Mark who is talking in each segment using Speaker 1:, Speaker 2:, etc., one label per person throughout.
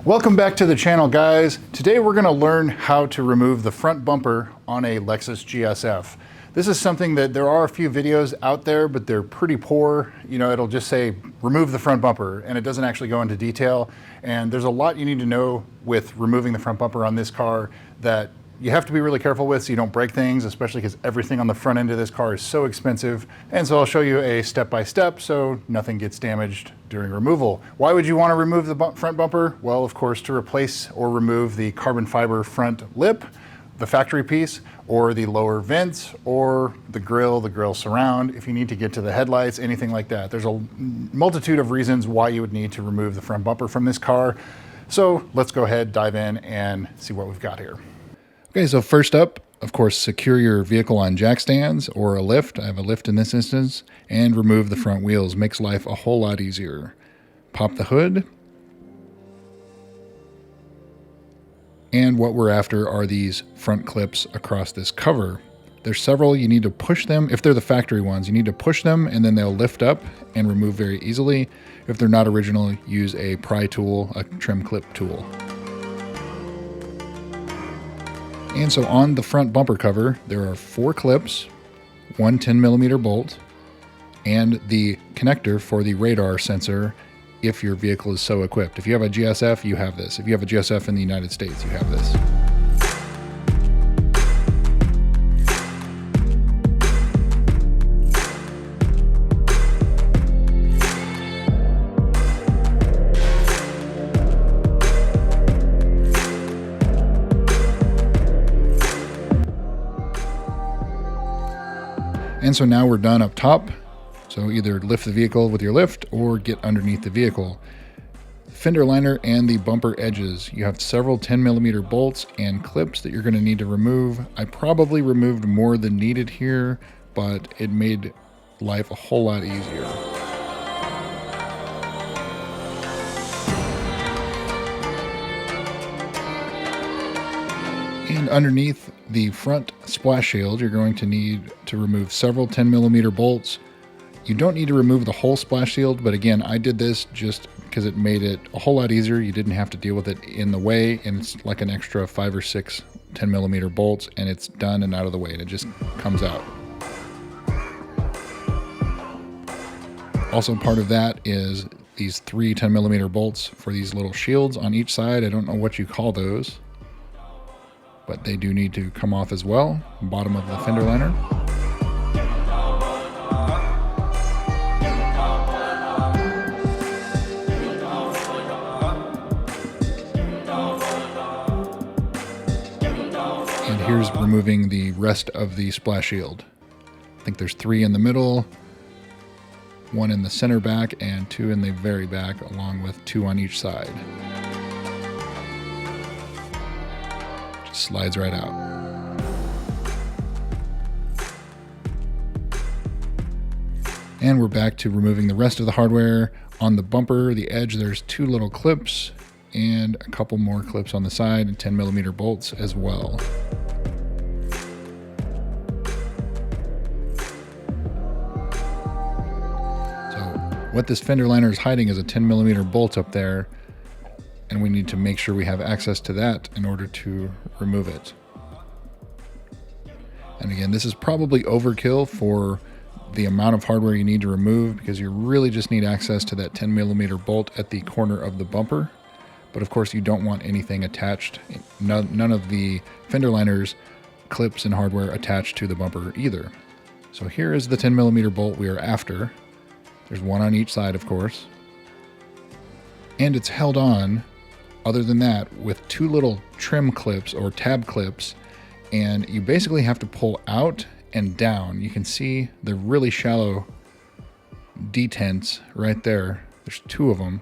Speaker 1: Welcome back to the channel, guys. Today we're going to learn how to remove the front bumper on a Lexus GS-F. This is something that there are a few videos out there, but they're pretty poor. You know, it'll just say remove the front bumper and it doesn't actually go into detail. And there's a lot you need to know with removing the front bumper on this car that you have to be really careful with so you don't break things, especially because everything on the front end of this car is so expensive. And so I'll show you a step-by-step so nothing gets damaged during removal. Why would you want to remove the front bumper? Well, of course, to replace or remove the carbon fiber front lip, the factory piece, or the lower vents, or the grill surround, if you need to get to the headlights, anything like that. There's a multitude of reasons why you would need to remove the front bumper from this car. So let's go ahead, dive in, and see what we've got here. Okay, so first up, of course, secure your vehicle on jack stands or a lift. I have a lift in this instance, and remove the front wheels. Makes life a whole lot easier. Pop the hood. And what we're after are these front clips across this cover. There's several. You need to push them. If they're the factory ones, you need to push them and then they'll lift up and remove very easily. If they're not original, use a pry tool, a trim clip tool. And so on the front bumper cover, there are 4 clips, one 10mm bolt, and the connector for the radar sensor if your vehicle is so equipped. If you have a GS-F, you have this. If you have a GS-F in the United States, you have this. And so now we're done up top. So either lift the vehicle with your lift or get underneath the vehicle. Fender liner and the bumper edges. You have several 10mm bolts and clips that you're going to need to remove. I probably removed more than needed here, but it made life a whole lot easier. And underneath the front splash shield, you're going to need to remove several 10mm bolts. You don't need to remove the whole splash shield, but again, I did this just because it made it a whole lot easier. You didn't have to deal with it in the way, and it's like an extra 5 or 6 10mm bolts, and it's done and out of the way, and it just comes out. Also part of that is these 3 10mm bolts for these little shields on each side. I don't know what you call those, but they do need to come off as well. Bottom of the fender liner. And here's removing the rest of the splash shield. I think there's 3 in the middle, 1 in the center back, and 2 in the very back, along with 2 on each side. Slides right out. And we're back to removing the rest of the hardware. On the bumper, the edge, there's 2 little clips and a couple more clips on the side and 10mm bolts as well. So what this fender liner is hiding is a 10mm bolt up there, and we need to make sure we have access to that in order to remove it. And again, this is probably overkill for the amount of hardware you need to remove, because you really just need access to that 10mm bolt at the corner of the bumper. But of course, you don't want anything attached. None of the fender liners, clips, and hardware attached to the bumper either. So here is the 10mm bolt we are after. There's 1 on each side, of course. And it's held on, other than that, with 2 little trim clips or tab clips, and you basically have to pull out and down. You can see the really shallow detents right there. There's 2 of them.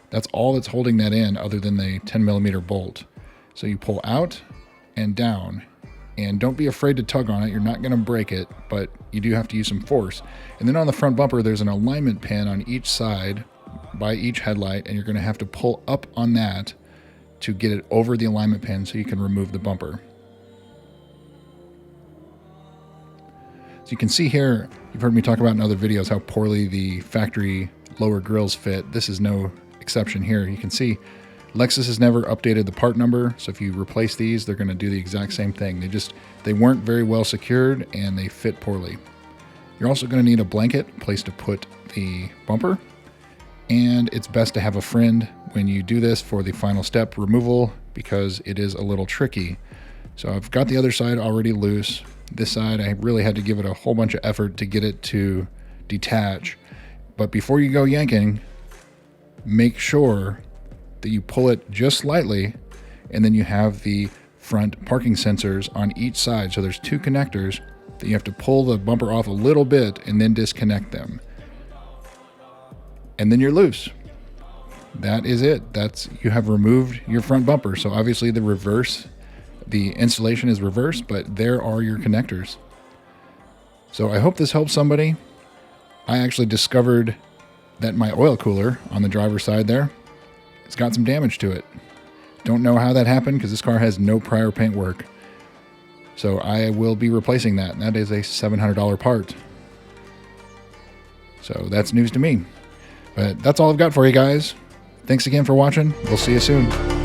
Speaker 1: That's all that's holding that in, other than the 10mm bolt. So you pull out and down, and don't be afraid to tug on it. You're not going to break it, but you do have to use some force. And then on the front bumper, there's an alignment pin on each side by each headlight, and you're going to have to pull up on that to get it over the alignment pin so you can remove the bumper. So you can see here, you've heard me talk about in other videos how poorly the factory lower grills fit. This is no exception here. You can see Lexus has never updated the part number, so if you replace these, they're going to do the exact same thing. They weren't very well secured and they fit poorly. You're also going to need a blanket, place to put the bumper, and it's best to have a friend when you do this for the final step removal because it is a little tricky. So I've got the other side already loose. This side, I really had to give it a whole bunch of effort to get it to detach. But before you go yanking, make sure that you pull it just slightly, and then you have the front parking sensors on each side. So there's two connectors that you have to pull the bumper off a little bit and then disconnect them. And then you're loose. That is it. You have removed your front bumper. So obviously the installation is reversed, but there are your connectors. So I hope this helps somebody. I actually discovered that my oil cooler on the driver's side there, it's got some damage to it. Don't know how that happened because this car has no prior paint work. So I will be replacing that. That is a $700 part. So that's news to me. But that's all I've got for you guys. Thanks again for watching. We'll see you soon.